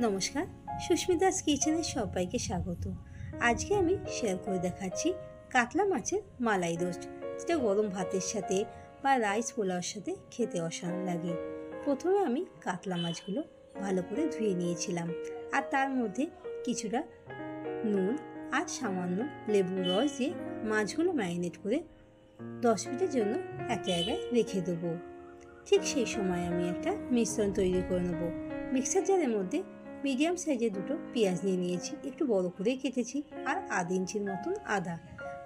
নমস্কার, সুস্মিতাস কিচেনে সবাইকে স্বাগত। আজকে আমি শেয়ার করে দেখাচ্ছি কাতলা মাছের মালাই রোস্ট, যেটা গরম ভাতের সাথে বা রাইস পোলাওর সাথে খেতে অসাধারণ লাগে। প্রথমে আমি কাতলা মাছগুলো ভালো করে ধুয়ে নিয়েছিলাম, আর তার মধ্যে কিছুটা নুন আর সামান্য লেবুর রস দিয়ে মাছগুলো ম্যারিনেট করে 10 মিনিটের জন্য এক জায়গায় রেখে দেবো। ঠিক সেই সময় আমি একটা মিশ্রণ তৈরি করে নেবো। মিক্সার জারের মধ্যে মিডিয়াম সাইজের দুটো পেঁয়াজ নিয়ে নিয়েছি, একটু বড় করে কেটেছি, আর আধ ইঞ্চির মতন আদা,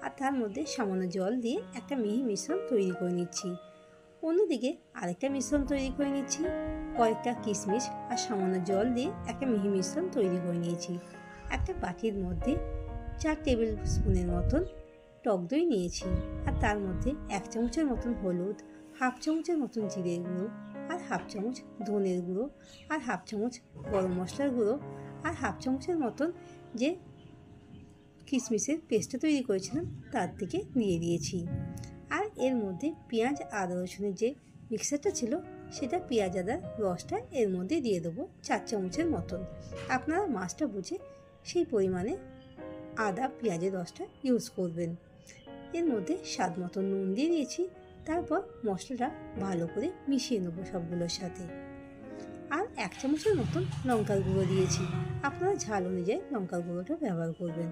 আর তার মধ্যে সামান্য জল দিয়ে একটা মিহি মিশ্রণ তৈরি করে নিচ্ছি। অন্যদিকে আরেকটা মিশ্রণ তৈরি করে নিচ্ছি, কয়েকটা কিশমিশ আর সামান্য জল দিয়ে একটা মিহি মিশ্রণ তৈরি করে নিয়েছি। একটা বাটির মধ্যে 4 টেবিল স্পুনের মতন টক দই নিয়েছি, আর তার মধ্যে 1 চামচের মতন হলুদ, হাফ চামচের মতন জিরের গুঁড়ো, আর হাফ চামচ ধনের গুঁড়ো, আর হাফ চামচ গরম মশলার গুঁড়ো, আর হাফ চামচের মতন যে কিশমিশের পেস্টটা তৈরি করেছিলাম তার থেকে দিয়ে দিয়েছি। আর এর মধ্যে পেঁয়াজ আদা রসুনের যে মিক্সারটা ছিল সেটা পেঁয়াজ আদার রসটা এর মধ্যে দিয়ে দেবো 4 চামচের মতন। আপনারা মাছটা বুঝে সেই পরিমাণে আদা পেঁয়াজের রসটা ইউজ করবেন। এর মধ্যে স্বাদ মতন নুন দিয়ে দিয়েছি। তারপর মশলাটা ভালো করে মিশিয়ে নেবো সবগুলোর সাথে। আর 1 চামচের মতন লঙ্কার গুঁড়ো দিয়েছি, আপনারা ঝাল অনুযায়ী লঙ্কার গুঁড়োটা ব্যবহার করবেন।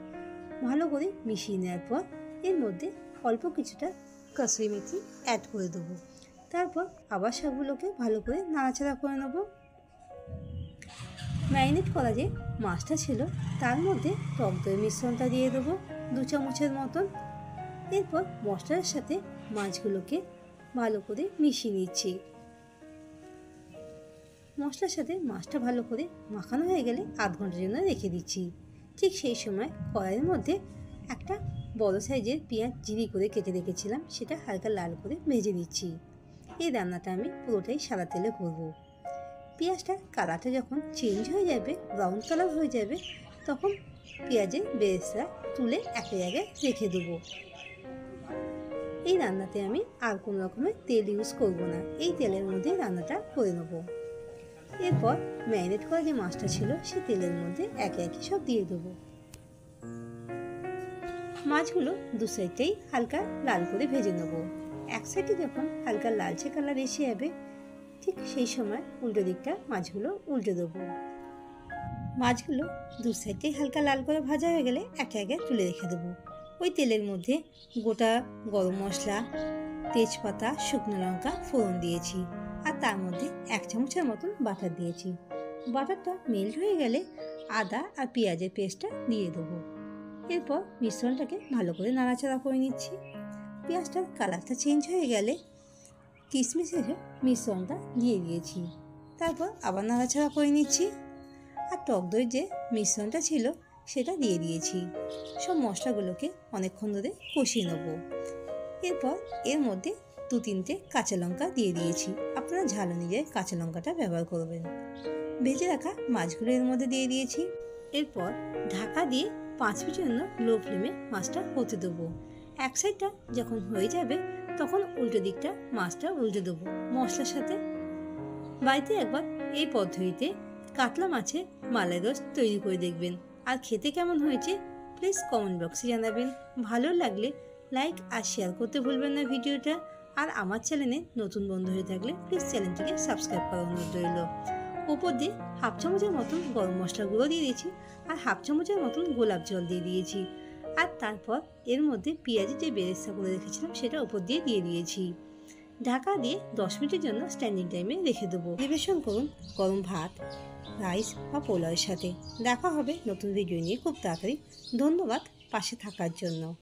ভালো করে মিশিয়ে নেওয়ার পর এর মধ্যে অল্প কিছুটা কসুরি মেথি অ্যাড করে দেবো। তারপর আবার সবগুলোকে ভালো করে নাড়াচাড়া করে নেব। ম্যারিনেট করা যে মাছটা ছিল তার মধ্যে টক দই মিশ্রণটা দিয়ে দেবো 2 চামচের মতন। এরপর মশলার সাথে মাছগুলোকে ভালো করে মিশিয়ে নিচ্ছি। মশলার সাথে মাছটা ভালো করে মাখানো হয়ে গেলে আধ ঘন্টার জন্য রেখে দিচ্ছি। ঠিক সেই সময় কড়াইয়ের মধ্যে একটা বড় সাইজের পেঁয়াজ জিরি করে কেটে রেখেছিলাম, সেটা হালকা লাল করে ভেজে নিচ্ছি। এই রান্নাটা আমি পুরোটাই সাদা তেলে করব। পেঁয়াজটা কালারটা যখন চেঞ্জ হয়ে যাবে, ব্রাউন কালার হয়ে যাবে, তখন পেঁয়াজের বেরেস্তা তুলে একটা জায়গায় রেখে দেবো। এই রান্নাতে আমি আর কোনো রকমের তেল ইউজ করব না, এই তেলের মধ্যে রান্নাটা করে নেব। এরপর ম্যারিনেট করা যে মাছটা ছিল সেই তেলের মধ্যে একে একে সব দিয়ে দেবো। মাছগুলো দু সাইডটাই হালকা লাল করে ভেজে নেব। এক সাইডে যখন হালকা লালচে কালার এসে যাবে, ঠিক সেই সময় উল্টো দিকটা মাছগুলো উল্টে দেবো। মাছগুলো দু সাইডটাই হালকা লাল করে ভাজা হয়ে গেলে একে একে তুলে রেখে দেবো। ওই তেলের মধ্যে গোটা গরম মশলা, তেজপাতা, শুকনো লঙ্কা ফোড়ন দিয়েছি, আর তার মধ্যে 1 চামচের মতন বাটার দিয়েছি। বাটারটা মেল্ট হয়ে গেলে আদা আর পেঁয়াজের পেস্টটা দিয়ে দেবো। এরপর মিশ্রণটাকে ভালো করে নাড়াচাড়া করে নিচ্ছি। পেঁয়াজটার কালারটা চেঞ্জ হয়ে গেলে কিশমিশের মিশ্রণটা দিয়ে দিয়েছি। তারপর আবার নাড়াচাড়া করে নিচ্ছি, আর টক দই যে মিশ্রণটা ছিল সেটা দিয়ে দিয়েছি। সব মশলাগুলোকে অনেকক্ষণ ধরে কষিয়ে নেব। এরপর এর মধ্যে 2-3টে কাঁচা লঙ্কা দিয়ে দিয়েছি, আপনারা ঝাল অনুযায়ী কাঁচা লঙ্কাটা ব্যবহার করবেন। ভেজে রাখা মাছগুলো এর মধ্যে দিয়ে দিয়েছি। এরপর ঢাকা দিয়ে 5 মিনিটের জন্য লো ফ্লেমে মাছটা হতে দেবো। এক সাইডটা যখন হয়ে যাবে তখন উল্টো দিকটা মাছটা উল্টে দেবো মশলার সাথে। বাড়িতে একবার এই পদ্ধতিতে কাতলা মাছের মালাই রোস্ট তৈরি করে দেখবেন, আর খেতে কেমন হয়েছে প্লিজ কমেন্ট বক্সে জানাবেন। ভালো লাগলে লাইক আর শেয়ার করতে ভুলবেন না ভিডিওটা। আর আমার চ্যানেলে নতুন বন্ধু হয়ে থাকলে প্লিজ চ্যানেলটিকে সাবস্ক্রাইব করার অনুরোধ রইল। উপর দিয়ে হাফ চামচের মতন গরম মশলা গুঁড়ো দিয়ে দিয়েছি, আর হাফ চামচের মতন গোলাপ জল দিয়ে দিয়েছি। আর তারপর এর মধ্যে পেঁয়াজের যে বেরেস্তা করে রেখেছিলাম সেটা উপর দিয়ে দিয়েছি। ঢাকা দিয়ে 10 মিনিটের জন্য স্ট্যান্ডিং টাইমে রেখে দেবো। পরিবেশন করুন গরম ভাত, রাইস বা পোলাওয়ের সাথে। দেখা হবে নতুন ভিডিও নিয়ে খুব তাড়াতাড়ি। ধন্যবাদ পাশে থাকার জন্য।